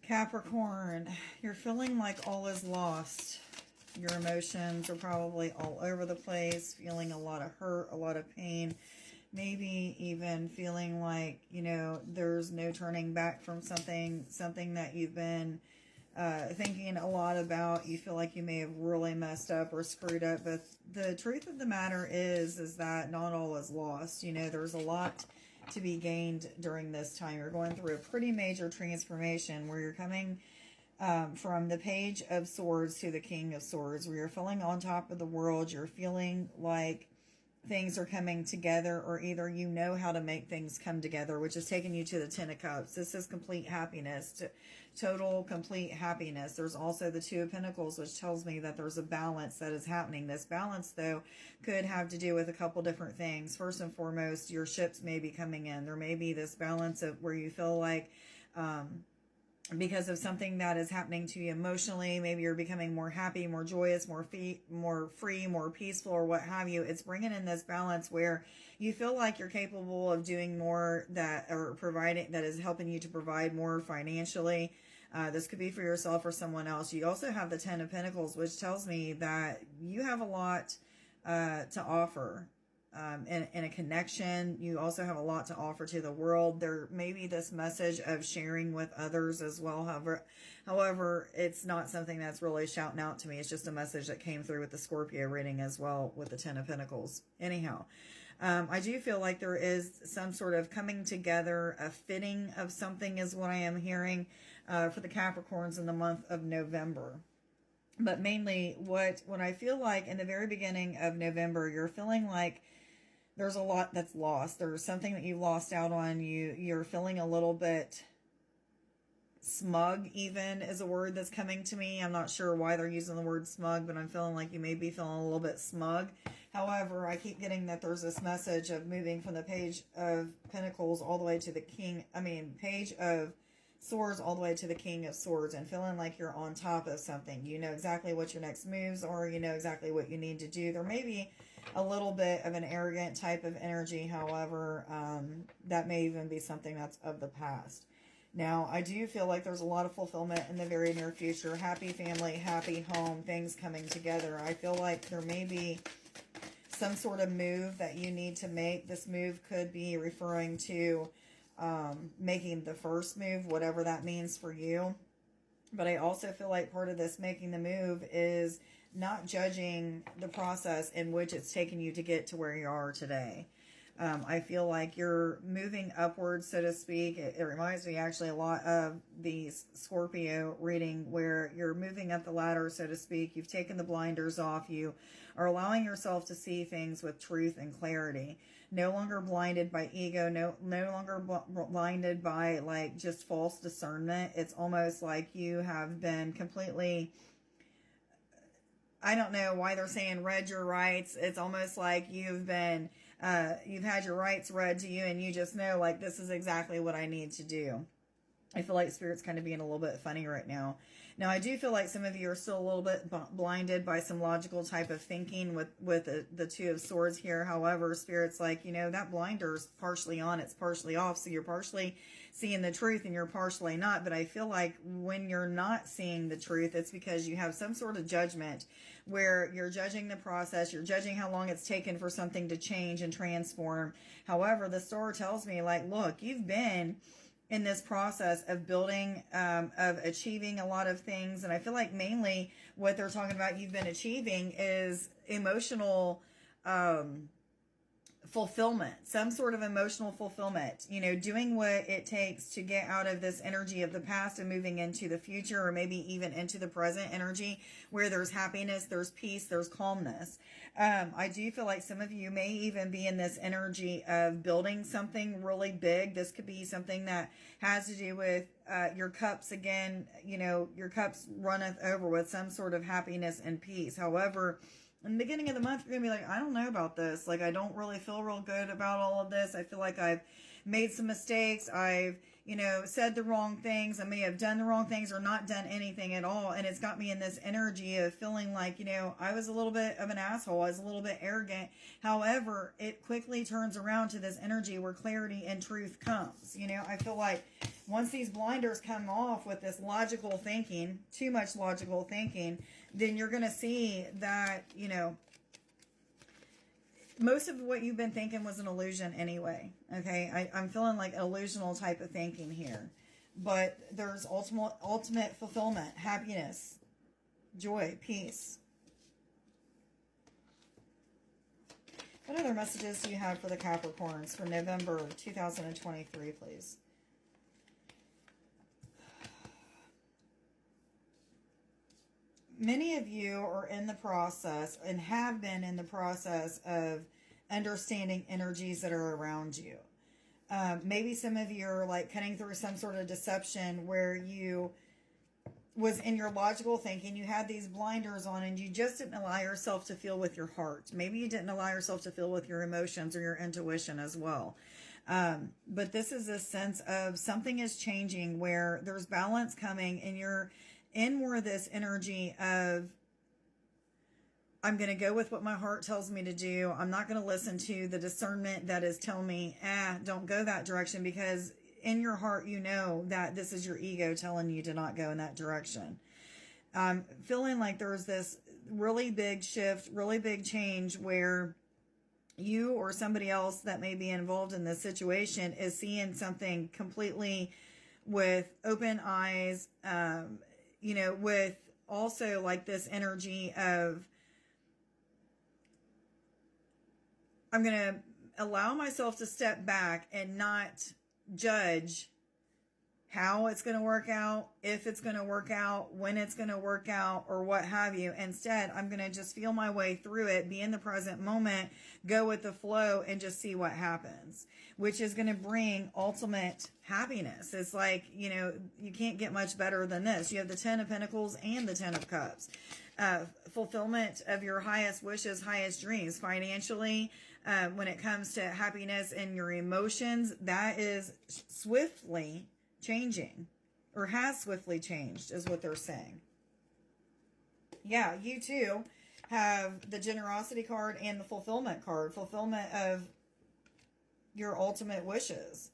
Capricorn, you're feeling like all is lost. Your emotions are probably all over the place, feeling a lot of hurt, a lot of pain, maybe even feeling like, there's no turning back from something that you've been thinking a lot about. You feel like you may have really messed up or screwed up, but the truth of the matter is that not all is lost. There's a lot to be gained during this time. You're going through a pretty major transformation where you're coming from the Page of Swords to the King of Swords, where you're feeling on top of the world. You're feeling like things are coming together, or either you know how to make things come together, which is taking you to the Ten of Cups. This is complete happiness, total complete happiness. There's also the Two of Pentacles, which tells me that there's a balance that is happening. This balance, though, could have to do with a couple different things. First and foremost, your ships may be coming in. There may be this balance of where you feel like because of something that is happening to you emotionally, maybe you're becoming more happy, more joyous, more free, more peaceful, or what have you. It's bringing in this balance where you feel like you're capable of doing more that is helping you to provide more financially. This could be for yourself or someone else. You also have the Ten of Pentacles, which tells me that you have a lot to offer. In a connection. You also have a lot to offer to the world. There may be this message of sharing with others as well. However, it's not something that's really shouting out to me. It's just a message that came through with the Scorpio reading as well with the Ten of Pentacles. Anyhow, I do feel like there is some sort of coming together, a fitting of something is what I am hearing for the Capricorns in the month of November. But mainly what I feel like in the very beginning of November, you're feeling like there's a lot that's lost. There's something that you lost out on. You're feeling a little bit smug, even, is a word that's coming to me. I'm not sure why they're using the word smug, but I'm feeling like you may be feeling a little bit smug. However, I keep getting that there's this message of moving from the Page of Pentacles all the way to the Page of Swords all the way to the King of Swords, and feeling like you're on top of something. You know exactly what your next moves are. You know exactly what you need to do. There may be a little bit of an arrogant type of energy. However, that may even be something that's of the past. Now, I do feel like there's a lot of fulfillment in the very near future. Happy family, happy home, things coming together. I feel like there may be some sort of move that you need to make. This move could be referring to making the first move, whatever that means for you. But I also feel like part of this making the move is not judging the process in which it's taken you to get to where you are today. I feel like you're moving upwards, so to speak. It reminds me actually a lot of the Scorpio reading, where you're moving up the ladder, so to speak. You've taken the blinders off. You are allowing yourself to see things with truth and clarity. No longer blinded by ego. No longer blinded by like just false discernment. It's almost like you have been completely, I don't know why they're saying read your rights. It's almost like you've been, you've had your rights read to you, and you just know, like, this is exactly what I need to do. I feel like Spirit's kind of being a little bit funny right now. Now, I do feel like some of you are still a little bit blinded by some logical type of thinking with the Two of Swords here. However, Spirit's like, that blinder's partially on, it's partially off. So you're partially seeing the truth and you're partially not. But I feel like when you're not seeing the truth, it's because you have some sort of judgment where you're judging the process. You're judging how long it's taken for something to change and transform. However, the Star tells me, like, look, you've been in this process of building, of achieving a lot of things. And I feel like mainly what they're talking about you've been achieving is emotional fulfillment, some sort of emotional fulfillment, doing what it takes to get out of this energy of the past and moving into the future, or maybe even into the present energy where there's happiness, there's peace, there's calmness. I do feel like some of you may even be in this energy of building something really big. This could be something that has to do with your cups again, your cups runneth over with some sort of happiness and peace. However, in the beginning of the month, you're going to be like, I don't know about this. Like, I don't really feel real good about all of this. I feel like I've made some mistakes. I've, you know, said the wrong things. I may have done the wrong things or not done anything at all. And it's got me in this energy of feeling like, you know, I was a little bit of an asshole. I was a little bit arrogant. However, it quickly turns around to this energy where clarity and truth comes. You know, I feel like once these blinders come off with this logical thinking, too much logical thinking, then you're going to see that, you know, most of what you've been thinking was an illusion anyway. Okay, I'm feeling like an illusional type of thinking here. But there's ultimate fulfillment, happiness, joy, peace. What other messages do you have for the Capricorns for November 2023, please? Many of you are in the process and have been in the process of understanding energies that are around you. Maybe some of you are like cutting through some sort of deception where you was in your logical thinking, you had these blinders on and you just didn't allow yourself to feel with your heart. Maybe you didn't allow yourself to feel with your emotions or your intuition as well. But this is a sense of something is changing where there's balance coming and you're in more of this energy of, I'm going to go with what my heart tells me to do. I'm not going to listen to the discernment that is telling me, don't go that direction, because in your heart, you know that this is your ego telling you to not go in that direction. Feeling like there's this really big shift, really big change where you or somebody else that may be involved in this situation is seeing something completely with open eyes, you know, with also like this energy of, I'm going to allow myself to step back and not judge how it's going to work out, if it's going to work out, when it's going to work out, or what have you. Instead, I'm going to just feel my way through it, be in the present moment, go with the flow, and just see what happens, which is going to bring ultimate happiness. It's like, you know, you can't get much better than this. You have the 10 of Pentacles and the 10 of Cups. Fulfillment of your highest wishes, highest dreams, financially, when it comes to happiness and your emotions, that is swiftly changing, or has swiftly changed, is what they're saying. Yeah, you too have the generosity card and the fulfillment card. Fulfillment of your ultimate wishes.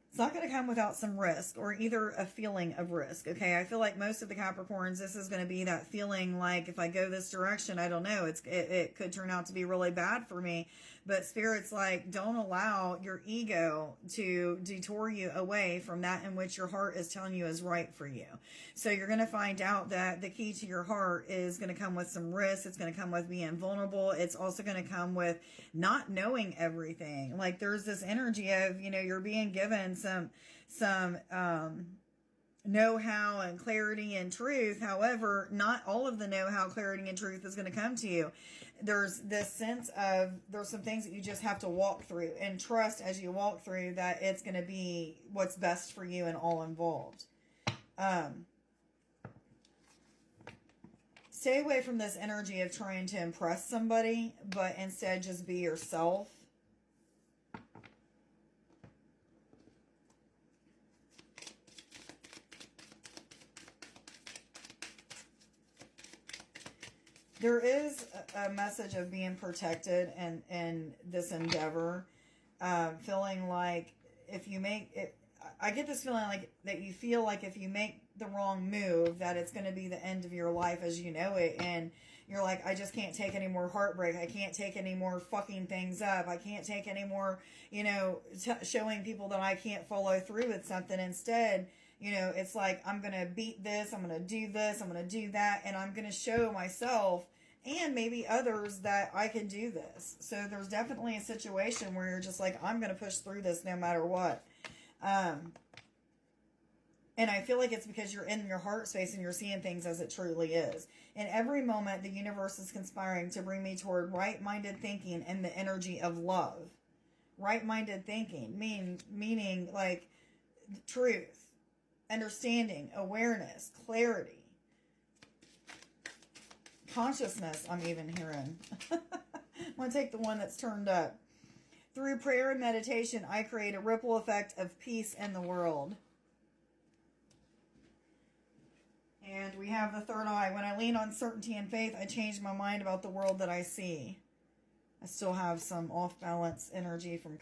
It's not going to come without some risk, or either a feeling of risk. Okay, I feel like most of the Capricorns, this is going to be that feeling like, if I go this direction, I don't know, it could turn out to be really bad for me. But Spirit's like, don't allow your ego to detour you away from that in which your heart is telling you is right for you. So you're going to find out that the key to your heart is going to come with some risk. It's going to come with being vulnerable. It's also going to come with not knowing everything. Like there's this energy of, you know, you're being given some know-how and clarity and truth. However, not all of the know-how, clarity, and truth is going to come to you. There's this sense of, there's some things that you just have to walk through and trust as you walk through that it's going to be what's best for you and all involved. Stay away from this energy of trying to impress somebody, but instead just be yourself. There is a message of being protected in this endeavor. Feeling like if you make it, I get this feeling like that you feel like if you make the wrong move, that it's going to be the end of your life as you know it. And you're like, I just can't take any more heartbreak. I can't take any more fucking things up. I can't take any more, you know, showing people that I can't follow through with something. Instead, you know, it's like, I'm going to beat this. I'm going to do this. I'm going to do that. And I'm going to show myself and maybe others that I can do this. So there's definitely a situation where you're just like, I'm going to push through this no matter what. And I feel like it's because you're in your heart space and you're seeing things as it truly is. In every moment, the universe is conspiring to bring me toward right-minded thinking and the energy of love. Right-minded thinking, meaning like truth, understanding, awareness, clarity. Consciousness, I'm even hearing. I'm going to take the one that's turned up. Through prayer and meditation, I create a ripple effect of peace in the world. And we have the third eye. When I lean on certainty and faith, I change my mind about the world that I see. I still have some off-balance energy from